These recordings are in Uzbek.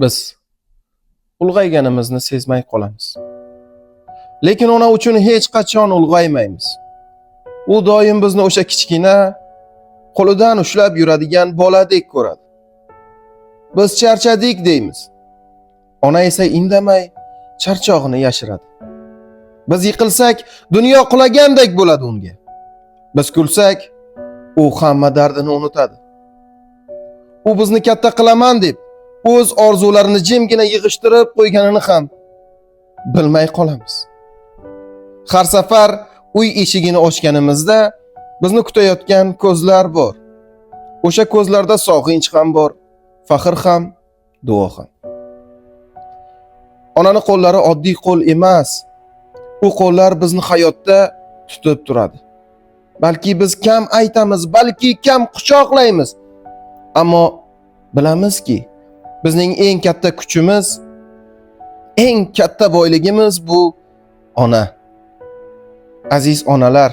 Biz ulg'ayganimizni sezmay qolamiz. Lekin ona uchun hech qachon ulg'aymaymiz. U doim bizni o'sha kichkina, qo'lidan ushlab yuradigan boladek ko'radi. Biz charchadik deymiz. Ona esa indamay charchog'ini yashiradi. Biz yiqilsak, dunyo qulagandek bo'ladi unga. Biz kulsak, u hamma dardini unutadi. U bizni katta qilaman deb o'z orzularini jimgina yig'ishtirib qo'yganini ham bilmay qolamiz. Har safar uy eshigini ochganimizda bizni kutayotgan ko'zlar bor. O'sha ko'zlarda sog'inch ham bor, faxr ham, duo ham. Onani qo'llari oddiy qo'l emas. U qo'llar bizni hayotda tutib turadi. Balki biz kam aytamiz, balki kam quchoqlaymiz. Ammo bilamizki, bizning eng katta kuchimiz, eng katta boyligimiz bu ona. Aziz onalar,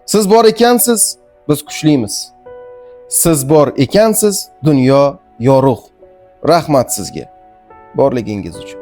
siz bor ekansiz, biz kuchlimiz. Siz bor ekansiz, dunyo yorug'. Rahmat sizga borligingiz uchun.